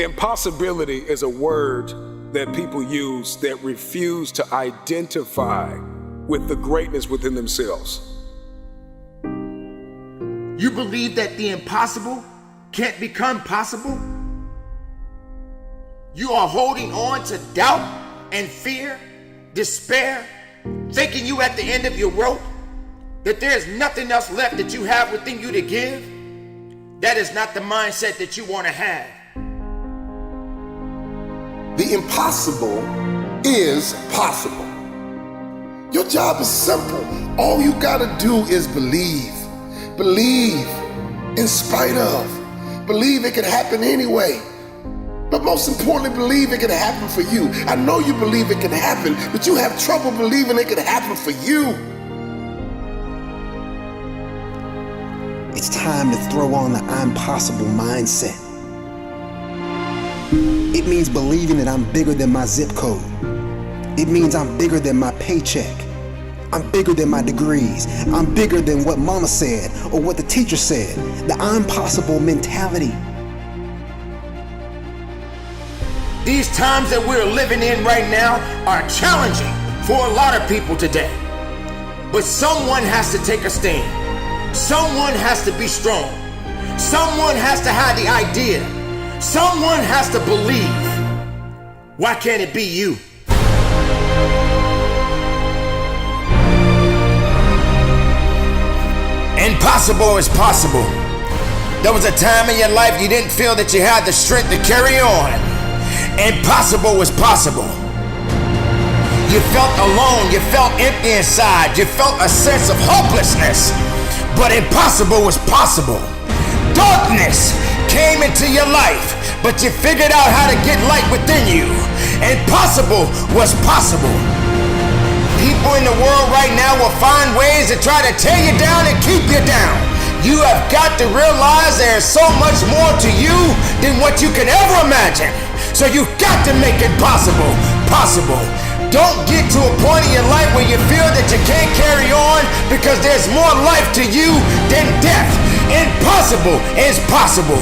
Impossibility is a word that people use that refuse to identify with the greatness within themselves. You believe that the impossible can't become possible? You are holding on to doubt and fear, despair, thinking you at the end of your rope, that there's nothing else left that you have within you to give. That is not the mindset that you want to have. The impossible is possible. Your job is simple. All you gotta do is believe. Believe in spite of. Believe it can happen anyway. But most importantly, believe it can happen for you. I know you believe it can happen, but you have trouble believing it can happen for you. It's time to throw on the I'm possible mindset. It means believing that I'm bigger than my zip code. It means I'm bigger than my paycheck. I'm bigger than my degrees. I'm bigger than what mama said or what the teacher said. The I'm possible mentality. These times that we're living in right now are challenging for a lot of people today. But someone has to take a stand. Someone has to be strong. Someone has to have the idea. Someone has to believe. Why can't it be you? Impossible is possible. There was a time in your life you didn't feel that you had the strength to carry on. Impossible was possible. You felt alone, you felt empty inside, you felt a sense of hopelessness. But impossible was possible. Darkness came into your life, but you figured out how to get light within you. Impossible was possible. People in the world right now will find ways to try to tear you down and keep you down. You have got to realize there's so much more to you than what you can ever imagine. So you've got to make it possible. Don't get to a point in your life where you feel that you can't carry on because there's more life to you than death. Impossible is possible.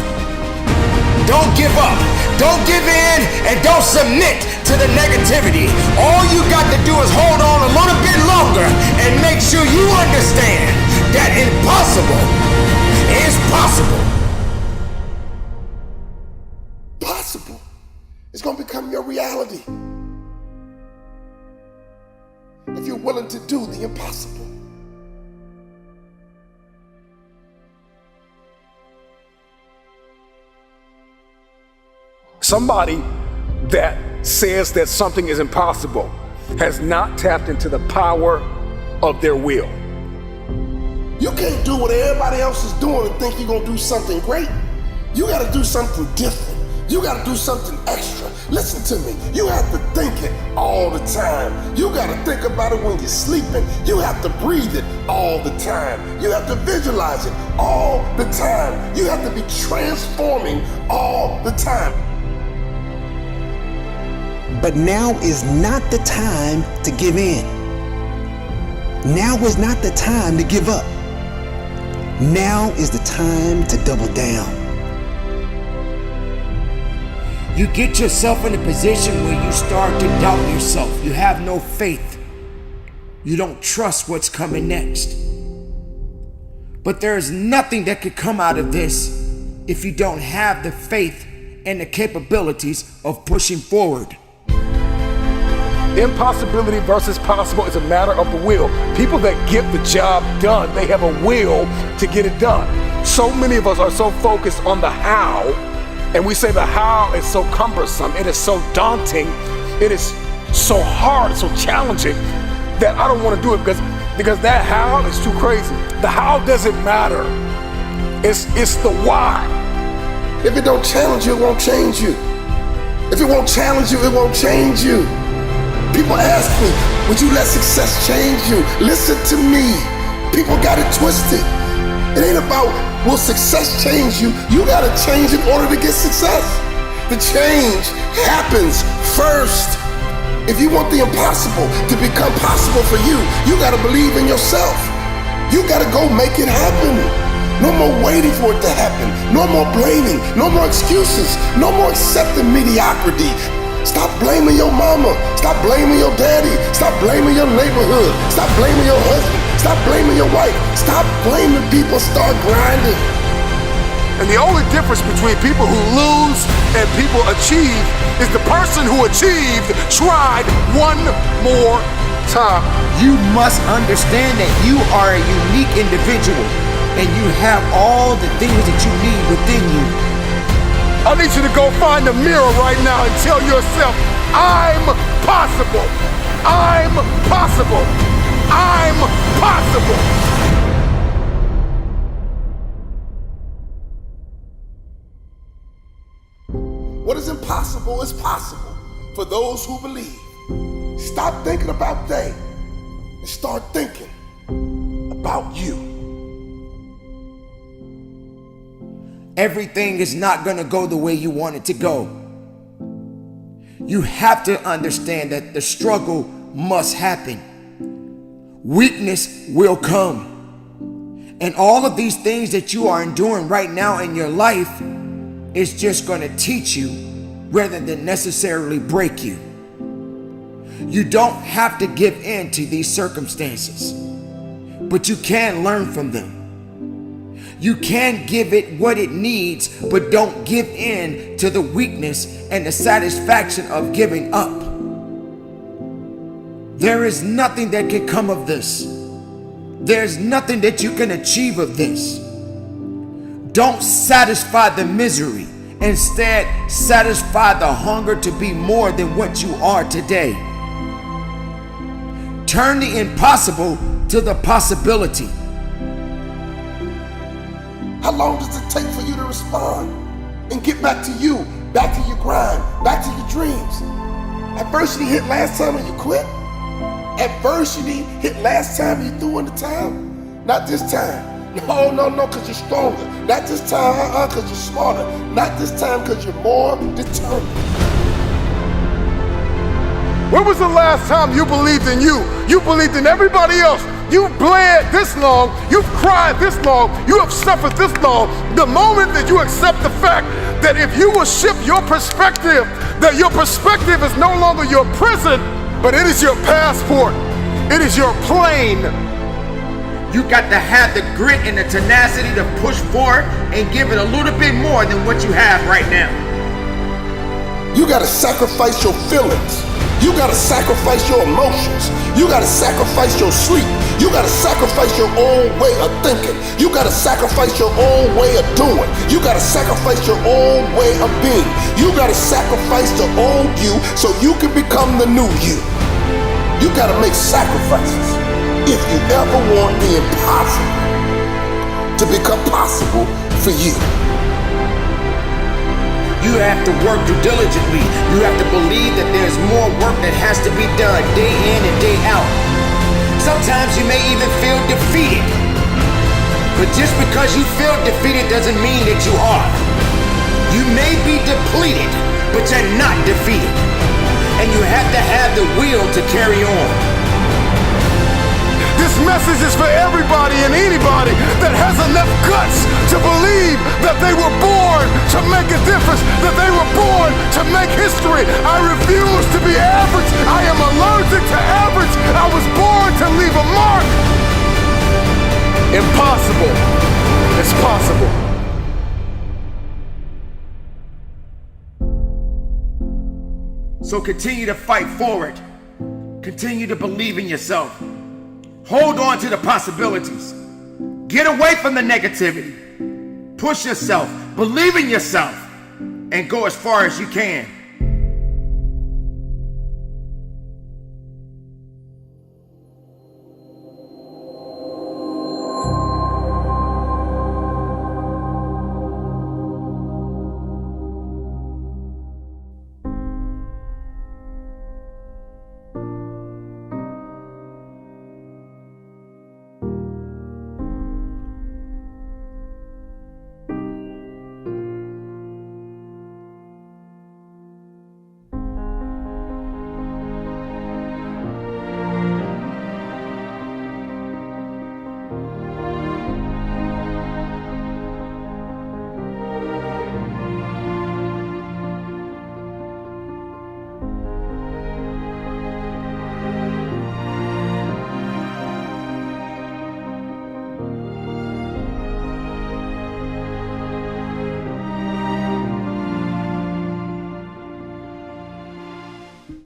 Don't give up. Don't give in and don't submit to the negativity. All you got to do is hold on a little bit longer and make sure you understand that impossible is possible. Possible. It's gonna become your reality. If you're willing to do the impossible. Somebody that says that something is impossible has not tapped into the power of their will. You can't do what everybody else is doing and think you're gonna do something great. You gotta do something different. You gotta do something extra. Listen to me, you have to think it all the time. You gotta think about it when you're sleeping. You have to breathe it all the time. You have to visualize it all the time. You have to be transforming all the time. But now is not the time to give in. Now is not the time to give up. Now is the time to double down. You get yourself in a position where you start to doubt yourself. You have no faith. You don't trust what's coming next. But there's nothing that could come out of this if you don't have the faith and the capabilities of pushing forward. Impossibility versus possible is a matter of the will. People that get the job done, they have a will to get it done. So many of us are so focused on the how, and we say the how is so cumbersome, it is so daunting, it is so hard, so challenging, that I don't want to do it because that how is too crazy. The how doesn't matter. It's the why. If it don't challenge you, it won't change you. If it won't challenge you, it won't change you. People ask me, would you let success change you? Listen to me. People got it twisted. It ain't about will success change you. You gotta change in order to get success. The change happens first. If you want the impossible to become possible for you, you gotta believe in yourself. You gotta go make it happen. No more waiting for it to happen. No more blaming. No more excuses. No more accepting mediocrity. Stop blaming your mama. Stop blaming your daddy. Stop blaming your neighborhood. Stop blaming your husband. Stop blaming your wife. Stop blaming people. Start grinding. And the only difference between people who lose and people achieve is the person who achieved tried one more time. You must understand that you are a unique individual and you have all the things that you need within you. I need you to go find a mirror right now and tell yourself, I'm possible. I'm possible. I'm possible. What is impossible is possible for those who believe. Stop thinking about they and start thinking about you. Everything is not going to go the way you want it to go. You have to understand that the struggle must happen. Weakness will come. And all of these things that you are enduring right now in your life is just going to teach you rather than necessarily break you. You don't have to give in to these circumstances, but you can learn from them. You can give it what it needs, but don't give in to the weakness and the satisfaction of giving up. There is nothing that can come of this. There's nothing that you can achieve of this. Don't satisfy the misery. Instead, satisfy the hunger to be more than what you are today. Turn the impossible to the possibility. How long does it take for you to respond and get back to you, back to your grind, back to your dreams? Adversity hit last time and you quit? Adversity hit last time and you threw in the towel? Not this time. No, because you're stronger. Not this time, because you're smarter. Not this time, because you're more determined. When was the last time you believed in you? You believed in everybody else. You've bled this long. You've cried this long. You have suffered this long. The moment that you accept the fact that if you will shift your perspective, that your perspective is no longer your prison, but it is your passport. It is your plane. You got to have the grit and the tenacity to push forward and give it a little bit more than what you have right now. You gotta sacrifice your feelings. You gotta sacrifice your emotions. You gotta sacrifice your sleep. You gotta sacrifice your own way of thinking. You gotta sacrifice your own way of doing. You gotta sacrifice your own way of being. You gotta sacrifice the old you so you can become the new you. You gotta make sacrifices if you ever want the impossible to become possible for you. You have to work diligently. You have to believe that there's more work that has to be done day in and day out. Sometimes you may even feel defeated. But just because you feel defeated doesn't mean that you are. You may be depleted, but you're not defeated. And you have to have the will to carry on. This message is for everybody and anybody that has enough guts to believe that they were born to make a difference, that they were born to make history. I refuse to be average. I am allergic to average. I was born to leave a mark. Impossible. It's possible. So continue to fight forward. Continue to believe in yourself. Hold on to the possibilities. Get away from the negativity. Push yourself, believe in yourself, and go as far as you can.